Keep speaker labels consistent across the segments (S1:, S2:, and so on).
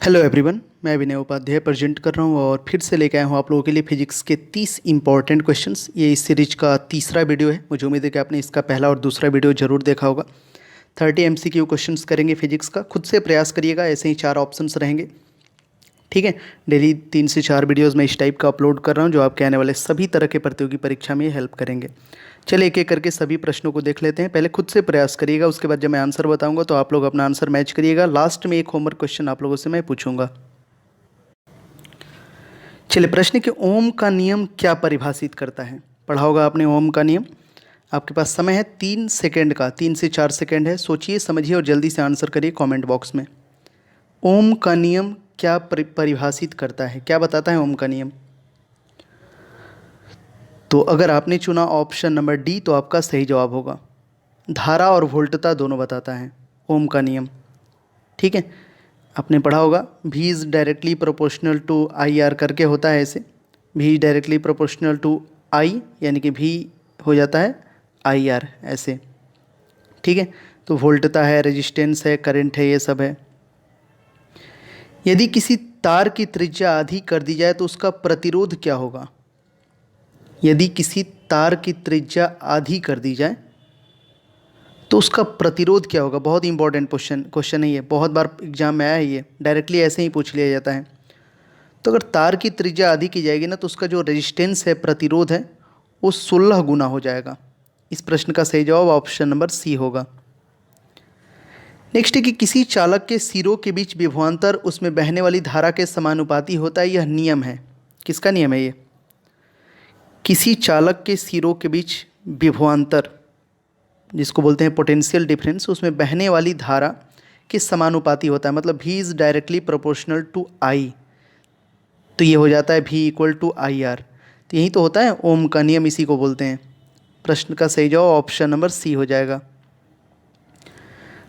S1: Hello everyone, मैं विनय Upadhyay present कर रहा हूँ और फिर से लेके आया हूँ आप लोगों के लिए फिजिक्स के 30 इंपॉर्टेंट क्वेश्चंस। ये इस सीरीज का तीसरा वीडियो है। मुझे उम्मीद है कि आपने इसका पहला और दूसरा वीडियो जरूर देखा होगा। 30 MCQ क्वेश्चंस करेंगे फिजिक्स का। खुद से प्रयास करिएगा, ऐसे ही 4 ऑप्शंस रहेंगे। ठीक है, डेली 3 से 4 वीडियोज़ मैं इस टाइप का अपलोड कर रहा हूँ जो आपके आने वाले सभी तरह के प्रतियोगी परीक्षा में हेल्प करेंगे। चलिए एक एक करके सभी प्रश्नों को देख लेते हैं। पहले खुद से प्रयास करिएगा, उसके बाद जब मैं आंसर बताऊंगा तो आप लोग अपना आंसर मैच करिएगा। लास्ट में एक होमवर्क क्वेश्चन आप लोगों से मैं पूछूंगा। चलिए, प्रश्न कि ओम का नियम क्या परिभाषित करता है। पढ़ा होगा आपने ओम का नियम। आपके पास समय है 3 सेकेंड का, 3 से 4 सेकेंड है। सोचिए, समझिए और जल्दी से आंसर करिए कमेंट बॉक्स में। ओम का नियम क्या परिभाषित करता है, क्या बताता है ओम का नियम। तो अगर आपने चुना ऑप्शन नंबर डी तो आपका सही जवाब होगा। धारा और वोल्टता दोनों बताता है ओम का नियम। ठीक है, आपने पढ़ा होगा V is directly proportional to I R करके होता है ऐसे। V is directly proportional to I, यानी कि V हो जाता है आई आर ऐसे। ठीक है, तो वोल्टता है, रेजिस्टेंस है, करंट है, ये सब है। यदि किसी तार की त्रिज्या आधी कर दी जाए तो उसका प्रतिरोध क्या होगा। यदि किसी तार की त्रिज्या आधी कर दी जाए तो उसका प्रतिरोध क्या होगा। बहुत इंपॉर्टेंट क्वेश्चन है ये, बहुत बार एग्जाम में आया है ये, डायरेक्टली ऐसे ही पूछ लिया जाता है। तो अगर तार की त्रिज्या आधी की जाएगी ना तो उसका जो रेजिस्टेंस है, प्रतिरोध है, वो 16 गुना हो जाएगा। इस प्रश्न का सही जवाब ऑप्शन नंबर सी होगा। नेक्स्ट है कि किसी चालक के सिरों के बीच विभवांतर उसमें बहने वाली धारा के समानुपाती होता है। यह नियम है, किसका नियम है ये। किसी चालक के सिरों के बीच विभवांतर, जिसको बोलते हैं पोटेंशियल डिफरेंस, उसमें बहने वाली धारा के समानुपाती होता है। मतलब V is directly proportional to I, तो ये हो जाता है V equal to I R. तो यही तो होता है ओम का नियम, इसी को बोलते हैं। प्रश्न का सही जवाब ऑप्शन नंबर सी हो जाएगा।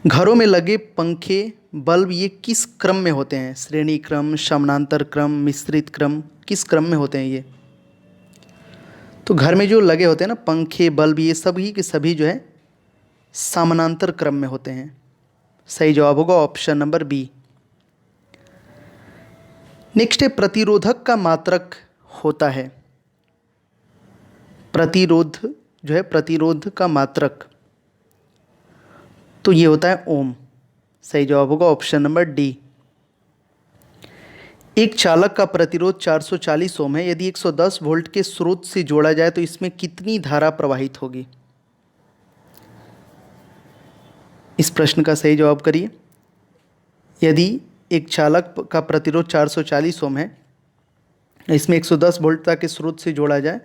S1: घरों में लगे पंखे, बल्ब, ये किस क्रम में होते हैं। श्रेणी क्रम, समानांतर क्रम, मिश्रित क्रम, किस क्रम में होते हैं ये। तो घर में जो लगे होते हैं ना पंखे, बल्ब, ये सभी के सभी जो है समानांतर क्रम में होते हैं। सही जवाब होगा ऑप्शन नंबर बी। नेक्स्ट है प्रतिरोधक का मात्रक होता है। प्रतिरोध जो है, प्रतिरोध का मात्रक, तो ये होता है ओम। सही जवाब होगा ऑप्शन नंबर डी। एक चालक का प्रतिरोध 440 ओम है। यदि 110 वोल्ट के स्रोत से जोड़ा जाए तो इसमें कितनी धारा प्रवाहित होगी। इस प्रश्न का सही जवाब करिए। यदि एक चालक का प्रतिरोध 440 ओम है, इसमें 110 वोल्ट तक के स्रोत से जोड़ा जाए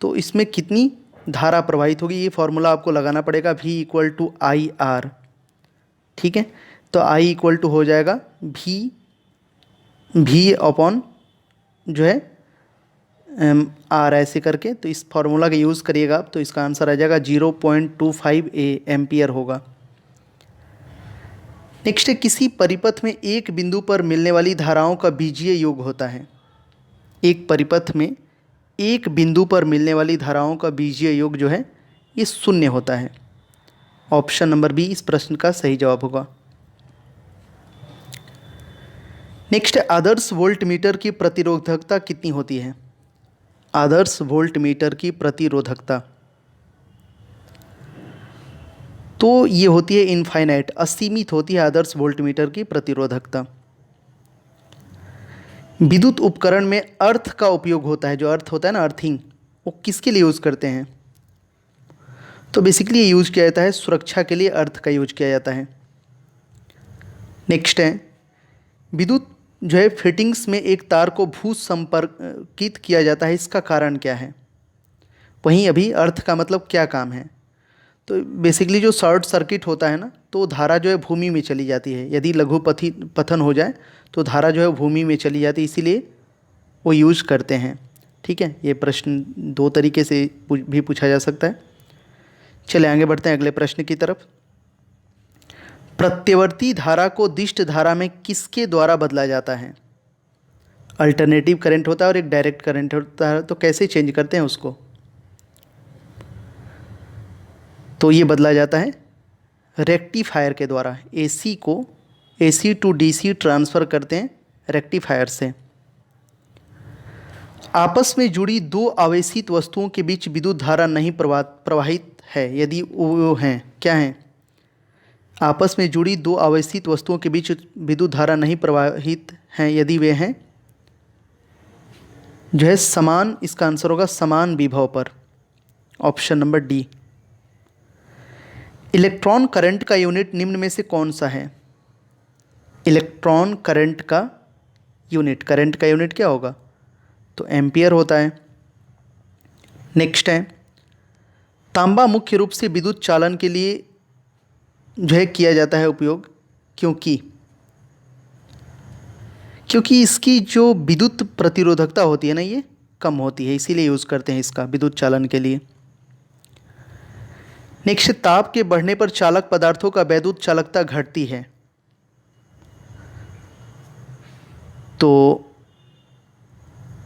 S1: तो इसमें कितनी धारा प्रवाहित होगी। ये फॉर्मूला आपको लगाना पड़ेगा, V equal to I R. ठीक है, तो I इक्वल टू हो जाएगा V अपॉन जो है R ऐसे करके। तो इस फॉर्मूला का यूज़ करिएगा आप, तो इसका आंसर आ जाएगा 0.25 एम्पियर होगा। नेक्स्ट है किसी परिपथ में एक बिंदु पर मिलने वाली धाराओं का बीजीय योग होता है। एक परिपथ में एक बिंदु पर मिलने वाली धाराओं का बीजीय योग जो है ये 0 होता है। ऑप्शन नंबर बी इस प्रश्न का सही जवाब होगा। नेक्स्ट है आदर्श वोल्ट मीटर की प्रतिरोधकता कितनी होती है। आदर्श वोल्ट मीटर की प्रतिरोधकता तो ये होती है इनफाइनाइट, असीमित होती है आदर्श वोल्ट मीटर की प्रतिरोधकता। विद्युत उपकरण में अर्थ का उपयोग होता है। जो अर्थ होता है ना, अर्थिंग, वो किसके लिए यूज़ करते हैं। तो बेसिकली ये यूज़ किया जाता है सुरक्षा के लिए, अर्थ का यूज किया जाता है। नेक्स्ट है विद्युत जो है फिटिंग्स में एक तार को भू संपर्कित किया जाता है, इसका कारण क्या है। वहीं अभी अर्थ का मतलब क्या काम है। तो बेसिकली जो शॉर्ट सर्किट होता है ना, तो धारा जो है भूमि में चली जाती है। यदि लघु पथन हो जाए तो धारा जो है भूमि में चली जाती है, इसीलिए वो यूज करते हैं। ठीक है, ये प्रश्न 2 तरीके से भी पूछा जा सकता है। चले आगे बढ़ते हैं अगले प्रश्न की तरफ। प्रत्यवर्ती धारा को दिष्ट धारा में किसके द्वारा बदला जाता है। अल्टरनेटिव करंट होता है और एक डायरेक्ट करंट होता है, तो कैसे चेंज करते हैं उसको। तो ये बदला जाता है रेक्टिफायर के द्वारा। AC को AC टू DC ट्रांसफ़र करते हैं रेक्टिफायर से। आपस में जुड़ी दो आवेशित वस्तुओं के बीच विद्युत धारा नहीं प्रवाहित है यदि वो हैं, क्या हैं? आपस में जुड़ी दो आवेशित वस्तुओं के बीच विद्युत धारा नहीं प्रवाहित हैं यदि वे हैं जो है समान, इसका आंसर होगा समान विभव पर, option number D. Electron current का यूनिट निम्न में से कौन सा है? इलेक्ट्रॉन करंट का यूनिट क्या होगा? तो एम्पियर होता है। नेक्स्ट है, तांबा मुख्य रूप से विद्युत चालन के लिए जो है किया जाता है उपयोग, क्योंकि इसकी जो विद्युत प्रतिरोधकता होती है ना, ये कम होती है, इसीलिए यूज़ करते हैं इसका विद्युत चालन के लिए। नेक्स्ट, ताप के बढ़ने पर चालक पदार्थों का वैद्युत चालकता घटती है। तो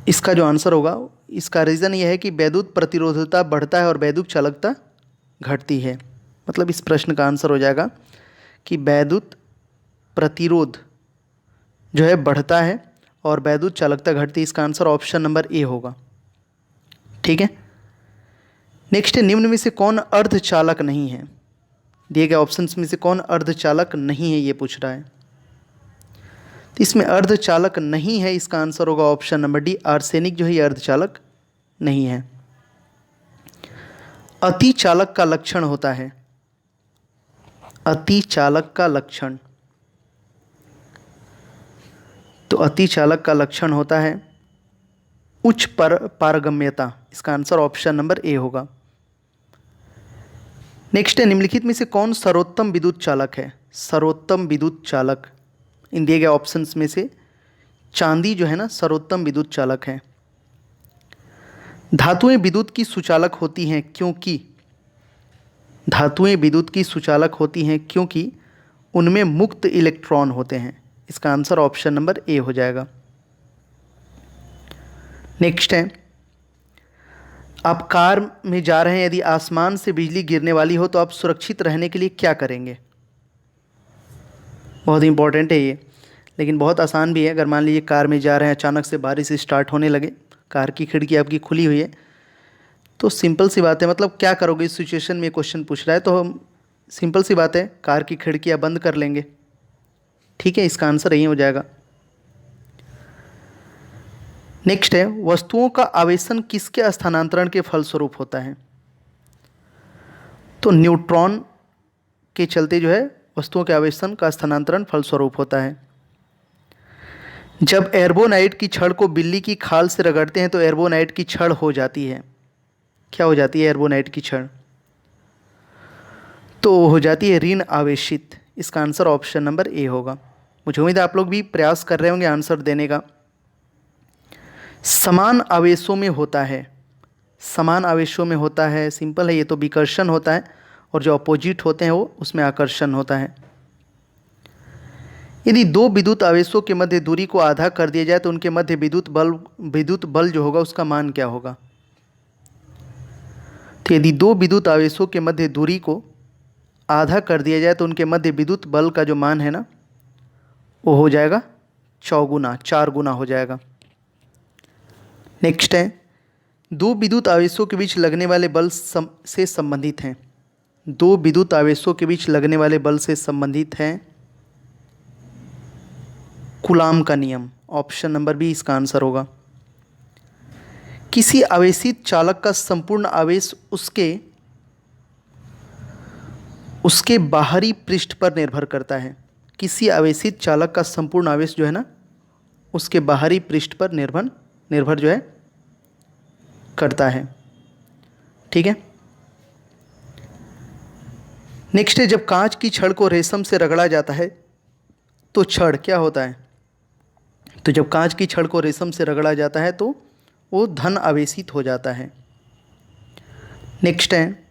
S1: इसका जो आंसर होगा, इसका रीज़न यह है कि वैद्युत प्रतिरोधकता बढ़ता है और वैद्युत चालकता घटती है। मतलब इस प्रश्न का आंसर हो जाएगा कि वैद्युत प्रतिरोध जो है बढ़ता है और वैद्युत चालकता घटती है। इसका आंसर ऑप्शन नंबर ए होगा। ठीक है। नेक्स्ट, निम्न में से कौन अर्धचालक नहीं है? दिए गए ऑप्शंस में से कौन अर्धचालक नहीं है, ये पूछ रहा है। तो इसमें अर्धचालक नहीं है, इसका आंसर होगा ऑप्शन नंबर डी, आर्सेनिक जो है ये अर्धचालक नहीं है। अतिचालक का लक्षण होता है, अतिचालक का लक्षण, तो अतिचालक का लक्षण होता है उच्च पारगम्यता। इसका आंसर ऑप्शन नंबर ए होगा। नेक्स्ट है, निम्नलिखित में से कौन सर्वोत्तम विद्युत चालक है? सर्वोत्तम विद्युत चालक, इन दिए गए ऑप्शंस में से चांदी जो है ना सर्वोत्तम विद्युत चालक है। धातुएं विद्युत की सुचालक होती हैं क्योंकि, धातुएं विद्युत की सुचालक होती हैं क्योंकि उनमें मुक्त इलेक्ट्रॉन होते हैं। इसका आंसर ऑप्शन नंबर ए हो जाएगा। नेक्स्ट है, आप कार में जा रहे हैं, यदि आसमान से बिजली गिरने वाली हो तो आप सुरक्षित रहने के लिए क्या करेंगे? बहुत इंपॉर्टेंट है ये, लेकिन बहुत आसान भी है। अगर मान लीजिए कार में जा रहे हैं, अचानक से बारिश स्टार्ट होने लगे, कार की खिड़की आपकी खुली हुई है, तो सिंपल सी बात है, मतलब क्या करोगे इस सिचुएशन में क्वेश्चन पूछ रहा है, तो हम सिंपल सी बात है, कार की खिड़कियाँ बंद कर लेंगे। ठीक है, इसका आंसर यही हो जाएगा। नेक्स्ट है, वस्तुओं का आवेशन किसके स्थानांतरण के फलस्वरूप होता है? तो न्यूट्रॉन के चलते जो है वस्तुओं के आवेशन का स्थानांतरण फलस्वरूप होता है। जब एर्बोनाइट की छड़ को बिल्ली की खाल से रगड़ते हैं तो एर्बोनाइट की छड़ हो जाती है, क्या हो जाती है एर्बोनाइट की छड़? तो हो जाती है ऋण आवेशित। इसका आंसर ऑप्शन नंबर ए होगा। मुझे उम्मीद है आप लोग भी प्रयास कर रहे होंगे आंसर देने का। समान आवेशों में होता है, समान आवेशों में होता है, सिंपल है ये, तो विकर्षण होता है, और जो अपोजिट होते हैं वो उसमें आकर्षण होता है। यदि दो विद्युत आवेशों के मध्य दूरी को आधा कर दिया जाए तो उनके मध्य विद्युत बल जो होगा उसका मान क्या होगा? तो यदि दो विद्युत आवेशों के मध्य दूरी को आधा कर दिया जाए तो उनके मध्य विद्युत बल का जो मान है ना, वो हो जाएगा 4 गुना हो जाएगा। नेक्स्ट है, दो विद्युत आवेशों के बीच लगने वाले बल से संबंधित हैं। दो विद्युत आवेशों के बीच लगने वाले बल से संबंधित हैं कूलाम का नियम। ऑप्शन नंबर बी इसका आंसर होगा। किसी आवेशित चालक का संपूर्ण आवेश उसके बाहरी पृष्ठ पर निर्भर करता है। किसी आवेशित चालक का संपूर्ण आवेश जो है ना, उसके बाहरी पृष्ठ पर निर्भर जो है करता है। ठीक है। नेक्स्ट है, जब कांच की छड़ को रेशम से रगड़ा जाता है तो छड़ क्या होता है? तो जब कांच की छड़ को रेशम से रगड़ा जाता है तो वो धन आवेशित हो जाता है। नेक्स्ट है,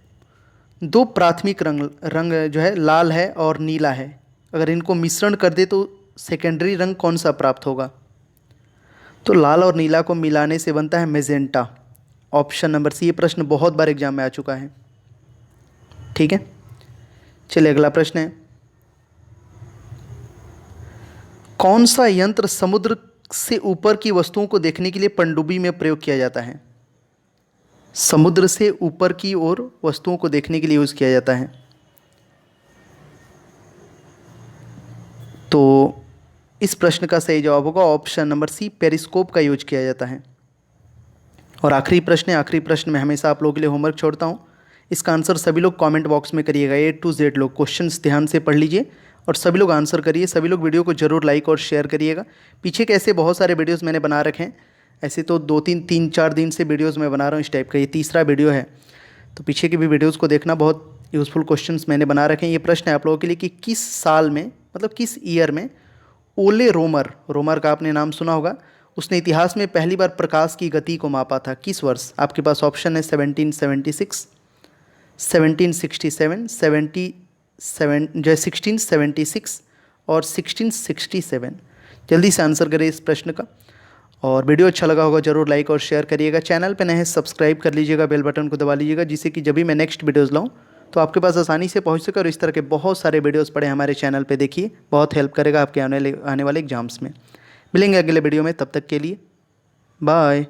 S1: दो प्राथमिक रंग जो है लाल है और नीला है, अगर इनको मिश्रण कर दे तो सेकेंडरी रंग कौन सा प्राप्त होगा? तो लाल और नीला को मिलाने से बनता है मेजेंटा। Option number C. ये प्रश्न बहुत बार एग्जाम में आ चुका है। ठीक है, चलिए अगला प्रश्न है, कौन सा यंत्र समुद्र से ऊपर की वस्तुओं को देखने के लिए पनडुब्बी में प्रयोग किया जाता है? समुद्र से ऊपर की ओर वस्तुओं को देखने के लिए यूज़ किया जाता है। तो इस प्रश्न का सही जवाब होगा ऑप्शन नंबर सी, पेरिस्कोप का यूज किया जाता है। और आखिरी प्रश्न है, आखिरी प्रश्न में हमेशा आप लोगों के लिए होमवर्क छोड़ता हूँ, इसका आंसर सभी लोग कमेंट बॉक्स में करिएगा। A to Z लोग क्वेश्चंस ध्यान से पढ़ लीजिए और सभी लोग आंसर करिए। सभी लोग वीडियो को जरूर लाइक और शेयर करिएगा। पीछे के ऐसे बहुत सारे वीडियोस मैंने बना रखे हैं, ऐसे तो 2-3 दिन से वीडियोस मैं बना रहा हूँ इस टाइप का, ये तीसरा वीडियो है। तो पीछे के भी वीडियोज़ को देखना, बहुत यूज़फुल क्वेश्चंस मैंने बना रखे हैं। ये प्रश्न है आप लोगों के लिए कि किस साल में, मतलब किस ईयर में ओले रोमर का आपने नाम सुना होगा, उसने इतिहास में पहली बार प्रकाश की गति को मापा था? किस वर्ष? आपके पास ऑप्शन है 1776, 1767, 1676 और 1667। जल्दी से आंसर करें इस प्रश्न का। और वीडियो अच्छा लगा होगा जरूर लाइक और शेयर करिएगा। चैनल पे नए हैं सब्सक्राइब कर लीजिएगा, बेल बटन को दबा लीजिएगा, जिससे कि जब भी मैं नेक्स्ट वीडियोज़ लाऊं तो आपके पास आसानी से पहुंच सके। और इस तरह के बहुत सारे वीडियोस पड़े हमारे चैनल पे, देखिए, बहुत हेल्प करेगा आपके आने वाले एग्जाम्स में। मिलेंगे अगले वीडियो में, तब तक के लिए बाय।